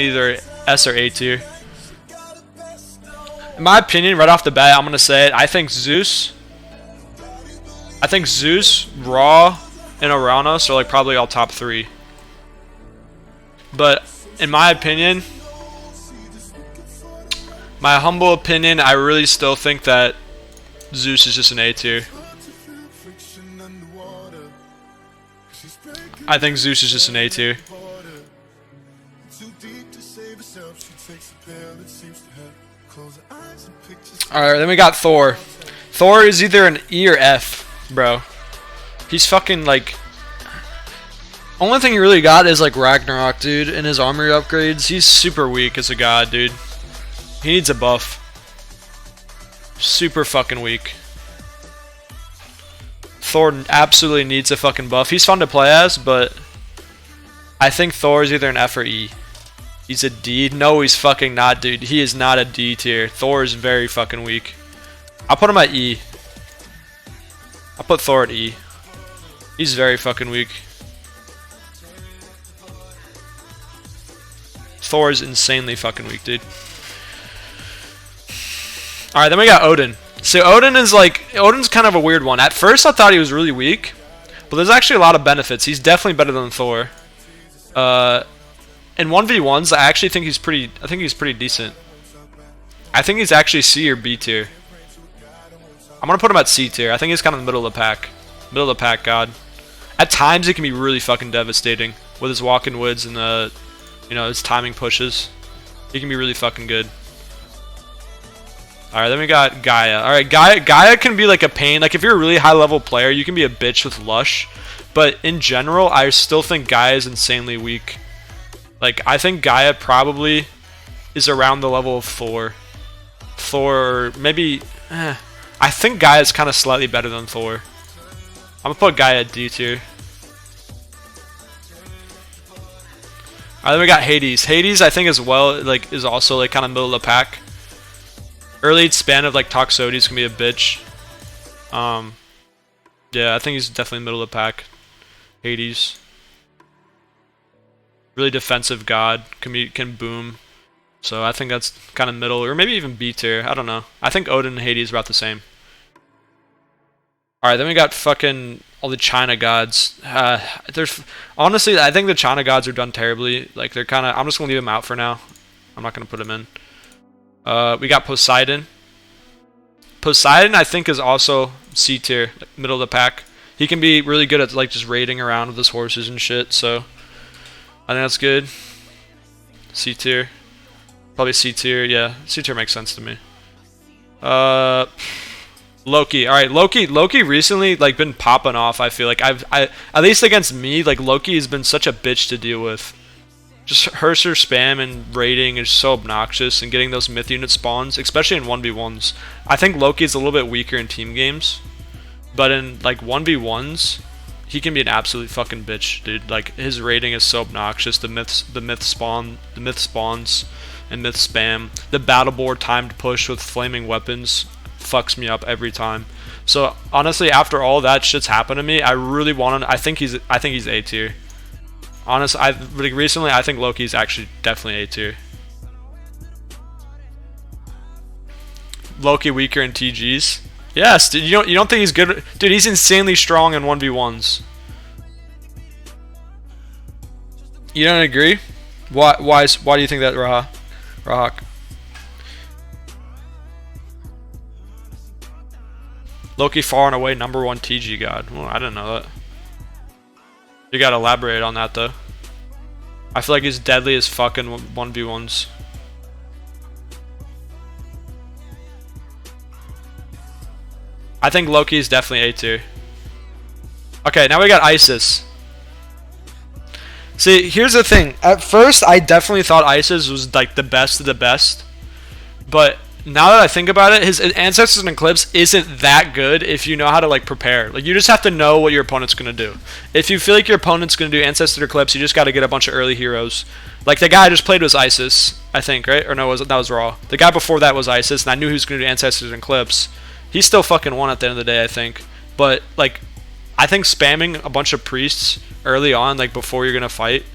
either S or A tier. In my opinion, right off the bat, I'm gonna say it. I think Zeus, Raw, and Uranus are like probably all top 3. But in my opinion, my humble opinion, I really still think that Zeus is just an A tier. I think Zeus is just an A tier. Alright, then we got Thor. Thor is either an E or F, bro. He's fucking like... Only thing he really got is like Ragnarok, dude, and his armor upgrades. He's super weak as a god, dude. He needs a buff. Super fucking weak. Thor absolutely needs a fucking buff. He's fun to play as, but I think Thor is either an F or E. He's a D. No, he's fucking not, dude. He is not a D tier. Thor is very fucking weak. I'll put him at E. I'll put Thor at E. He's very fucking weak. Thor is insanely fucking weak, dude. Alright, then we got Odin. So Odin's kind of a weird one. At first I thought he was really weak, but there's actually a lot of benefits. He's definitely better than Thor. In 1v1s, I actually think he's pretty decent. I think he's actually C or B tier. I'm gonna put him at C tier. I think he's kind of in the middle of the pack. Middle of the pack god. At times it can be really fucking devastating with his walk-in woods and his timing pushes. He can be really fucking good. Alright, then we got Gaia. Alright, Gaia can be like a pain. Like if you're a really high level player, you can be a bitch with Lush. But in general, I still think Gaia is insanely weak. Like, I think Gaia probably is around the level of Thor. Thor, maybe... I think Gaia is kind of slightly better than Thor. I'm gonna put Gaia at D tier. Alright, then we got Hades. Hades, I think as well, like, is also like kind of middle of the pack. Early span of like Toxotes can be a bitch. Yeah, I think he's definitely middle of the pack. Hades. Really defensive god, can boom. So I think that's kind of middle, or maybe even B tier. I don't know. I think Odin and Hades are about the same. Alright, then we got fucking all the China gods. Honestly, I think the China gods are done terribly. Like they're kind of. I'm just gonna leave them out for now. I'm not gonna put them in. We got Poseidon. Poseidon, I think, is also C tier, like middle of the pack. He can be really good at like just raiding around with his horses and shit. So I think that's good. C tier, probably C tier. Yeah, C tier makes sense to me. Loki. All right, Loki recently like been popping off. I feel like at least against me, like Loki has been such a bitch to deal with. Just Herser spam and raiding is so obnoxious, and getting those myth unit spawns, especially in 1v1s. I think Loki is a little bit weaker in team games, but in like 1v1s, he can be an absolute fucking bitch, dude. Like his raiding is so obnoxious. The myth spawns, and myth spam. The battle board timed push with flaming weapons fucks me up every time. So honestly, after all that shit's happened to me, I really want to. I think he's A tier. Honestly, recently I think Loki's actually definitely A tier. Loki weaker in TGs. Yes, dude. You don't think he's good, dude? He's insanely strong in 1v1s. You don't agree? Why do you think that, Rahak? Loki far and away #1 TG god. Well, I didn't know that. You gotta elaborate on that though. I feel like he's deadly as fucking 1v1s. I think Loki is definitely A tier. Okay, now we got Isis. See, here's the thing. At first, I definitely thought Isis was like the best of the best, but now that I think about it, his Ancestors and Eclipse isn't that good if you know how to like prepare. Like you just have to know what your opponent's gonna do. If you feel like your opponent's gonna do Ancestors or Eclipse, you just got to get a bunch of early heroes. Like the guy I just played was Isis, I think, right? Or no, that was Raw. The guy before that was Isis, and I knew he was gonna do Ancestors and Eclipse. He still fucking won at the end of the day, I think. But like, I think spamming a bunch of priests early on, like before you're gonna fight,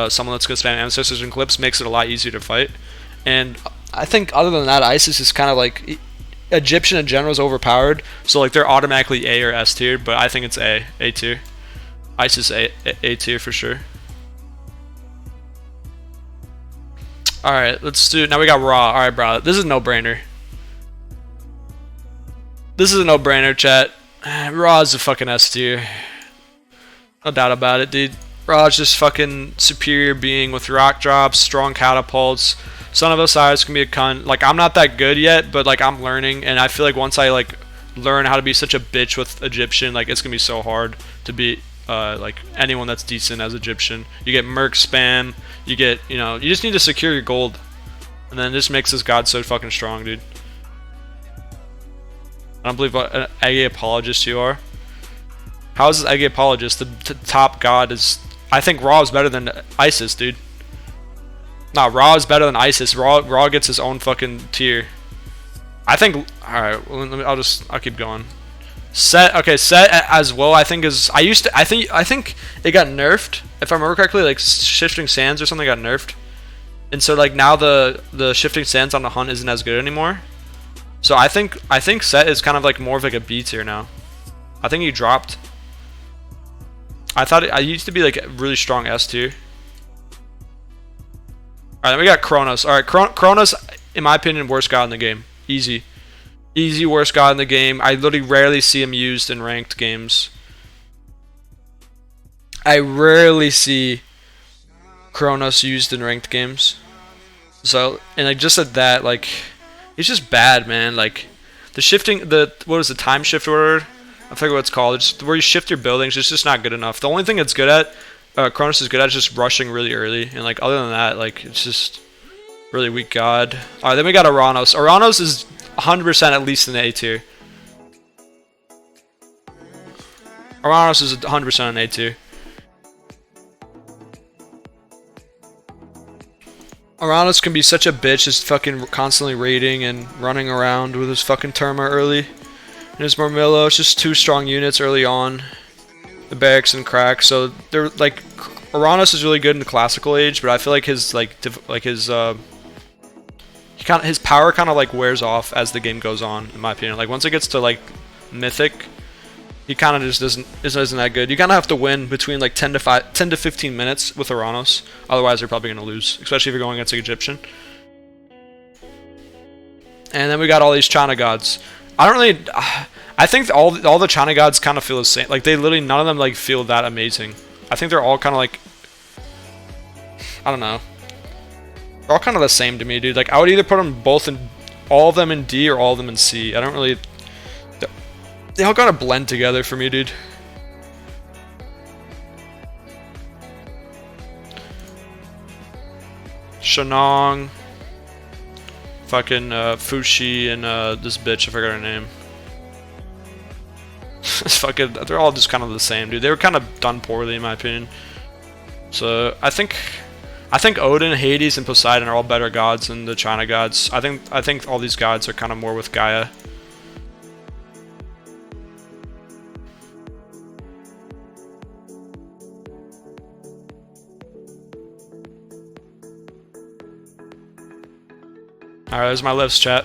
someone that's gonna spam ancestors and clips makes it a lot easier to fight. And I think other than that, Isis is kind of like Egyptian in general is overpowered, so like they're automatically A or S tier, but I think it's A tier. Isis A tier for sure. All right, let's do. Now we got Raw. All right, bro, this is no brainer. This is a no brainer, chat. Raw is a fucking S tier. No doubt about it, dude. Raw is just fucking superior being with rock drops, strong catapults. Son of Osiris can be a cunt. Like, I'm not that good yet, but like I'm learning, and I feel like once I like learn how to be such a bitch with Egyptian, like it's gonna be so hard to beat like anyone that's decent as Egyptian. You get Merc spam, you get, you know, you just need to secure your gold, and then it just makes this god so fucking strong, dude. I don't believe what an Ege apologist you are. How is this Ege apologist? The top god is. I think Raw is better than Isis, dude. Nah, Raw is better than Isis. Raw gets his own fucking tier. I think. All right, well, I'll keep going. Set, okay, Set as well. I think is. I think it got nerfed. If I remember correctly, like Shifting Sands or something got nerfed, and so like now the Shifting Sands on the hunt isn't as good anymore. So I think Set is kind of like more of like a B tier now. I think he dropped. I thought I used to be like a really strong S tier. Alright, then we got Kronos. Alright, Kronos, in my opinion, worst god in the game. Easy. Easy worst god in the game. I literally rarely see him used in ranked games. I rarely see Kronos used in ranked games. So, and like just at that, like, he's just bad, man. Like, the shifting, what is the time shift order? I forget what it's called. It's where you shift your buildings. It's just not good enough. The only thing it's good at, Kronos is good at, is just rushing really early. And like other than that, like it's just really weak god. All right, then we got Oranos. Oranos is 100% at least in A tier. Oranos is 100% in A tier. Oranos can be such a bitch, just fucking constantly raiding and running around with his fucking Terma early. And his Mormillo, it's just two strong units early on. The barracks and crack, so they're like, Oranos is really good in the classical age, but I feel like his his power kind of like wears off as the game goes on, in my opinion. Like once it gets to like mythic, he kind of just isn't that good. You kind of have to win between like 10 to 15 minutes with Oranos, otherwise they're probably gonna lose, especially if you're going against an Egyptian. And then we got all these China gods. I don't really. I think all the China gods kind of feel the same. Like they literally none of them like feel that amazing. I think they're all kind of like. I don't know. They're all kind of the same to me, dude. Like I would either put them both in, all of them in D or all of them in C. I don't really. They all gotta blend together for me, dude. Shanong. Fucking Fushi and this bitch, I forgot her name. Fucking, they're all just kind of the same, dude. They were kind of done poorly in my opinion. So I think Odin, Hades, and Poseidon are all better gods than the China gods. I think all these gods are kind of more with Gaia. Alright, there's my list, chat.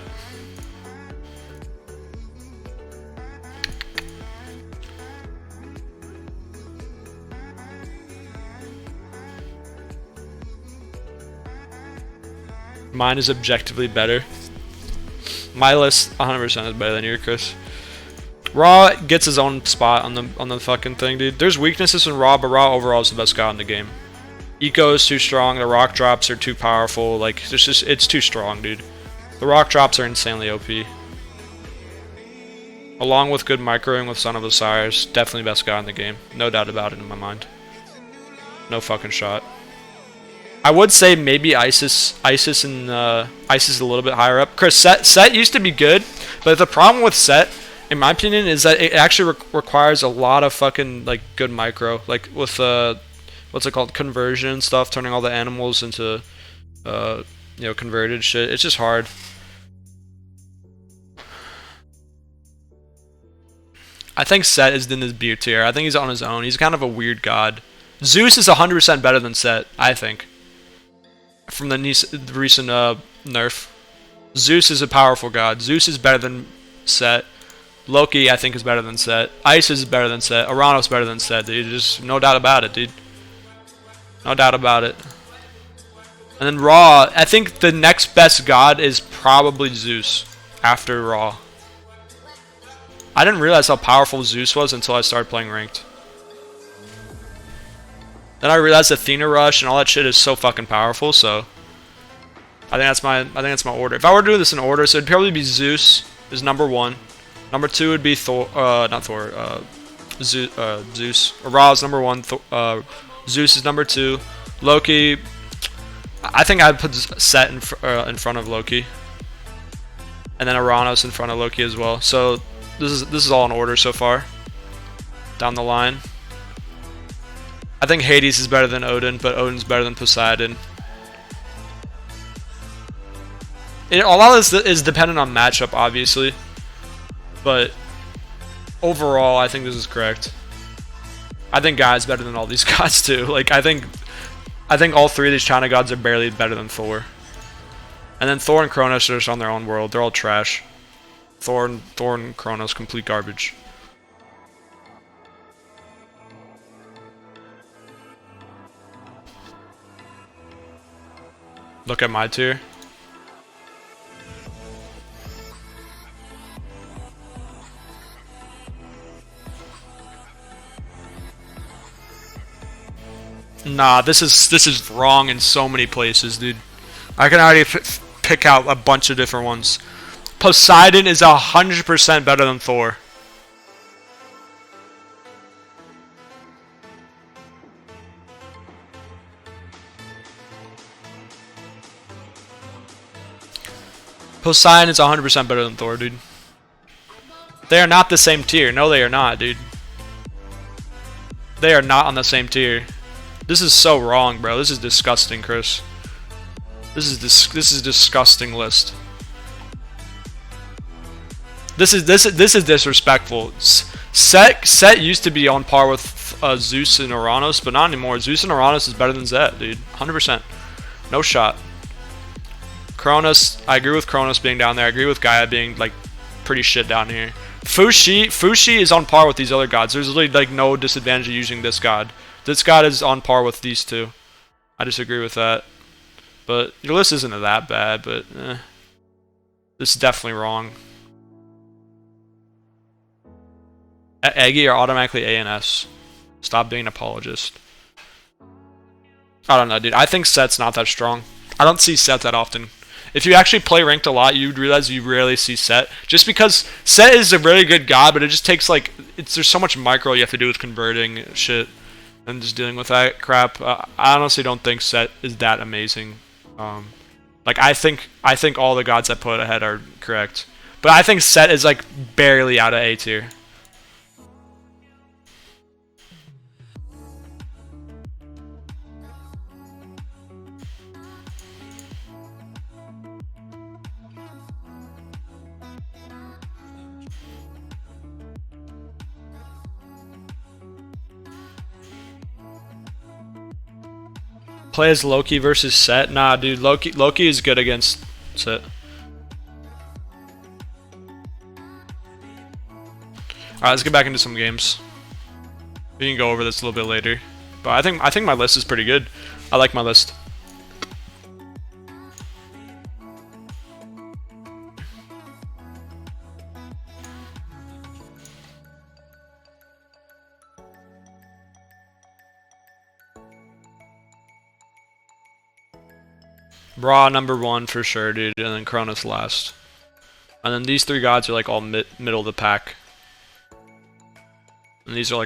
Mine is objectively better. My list 100% is better than yours, Chris. Raw gets his own spot on the fucking thing, dude. There's weaknesses in Raw, but Raw overall is the best god in the game. Eco is too strong. The rock drops are too powerful. Like, it's too strong, dude. The rock drops are insanely OP. Along with good microing with Son of Osiris, definitely best guy in the game. No doubt about it in my mind. No fucking shot. I would say maybe Isis and Isis is a little bit higher up. Chris, Set used to be good, but the problem with Set, in my opinion, is that it actually requires a lot of fucking like good micro, like with what's it called, conversion stuff, turning all the animals into you know, converted shit. It's just hard. I think Set is in his B tier. I think he's on his own. He's kind of a weird god. Zeus is 100% better than Set, I think. From the recent nerf. Zeus is a powerful god. Zeus is better than Set. Loki, I think, is better than Set. Isis is better than Set. Uranus is better than Set, dude. Just no doubt about it, dude. No doubt about it. And then Ra, I think the next best god is probably Zeus after Ra. I didn't realize how powerful Zeus was until I started playing ranked. Then I realized Athena Rush and all that shit is so fucking powerful, so I think that's my order. If I were to do this in order, so it'd probably be Zeus is number 1. Number 2 would be Thor, not Thor, Zeus. Ra is number 1. Zeus is number 2. Loki, I think I'd put Set in front of Loki, and then Uranus in front of Loki as well. So this is all in order so far. Down the line, I think Hades is better than Odin, but Odin's better than Poseidon. A lot of this is dependent on matchup, obviously, but overall, I think this is correct. I think Gaia's better than all these gods too. Like I think all 3 of these China gods are barely better than Thor. And then Thor and Kronos are just on their own world. They're all trash. Thor and Kronos, complete garbage. Look at my tier. Nah, this is wrong in so many places, dude. I can already pick out a bunch of different ones. Poseidon is 100% better than Thor. Poseidon is 100% better than Thor, dude. They are not the same tier. No, they are not, dude. They are not on the same tier. This is so wrong, bro. This is disgusting, Chris. This is disgusting list. This is disrespectful. Set used to be on par with Zeus and Uranus, but not anymore. Zeus and Uranus is better than Zet, dude. 100%. No shot. Kronos, I agree with Kronos being down there. I agree with Gaia being like pretty shit down here. Fushi is on par with these other gods. There's literally like no disadvantage of using this god. This god is on par with these two. I disagree with that. But your list isn't that bad, but this is definitely wrong. Eggy are automatically A and S. Stop being an apologist. I don't know, dude. I think Set's not that strong. I don't see Set that often. If you actually play ranked a lot, you'd realize you rarely see Set. Just because Set is a really good god, but it just takes like there's so much micro you have to do with converting shit and just dealing with that crap. I honestly don't think Set is that amazing. Like I think all the gods I put ahead are correct, but I think Set is like barely out of A tier. Play as Loki versus Set? Nah, dude. Loki is good against Set. Alright, let's get back into some games. We can go over this a little bit later. But I think my list is pretty good. I like my list. Ra number 1 for sure, dude, and then Kronos last. And then these 3 gods are like all middle of the pack. And these are like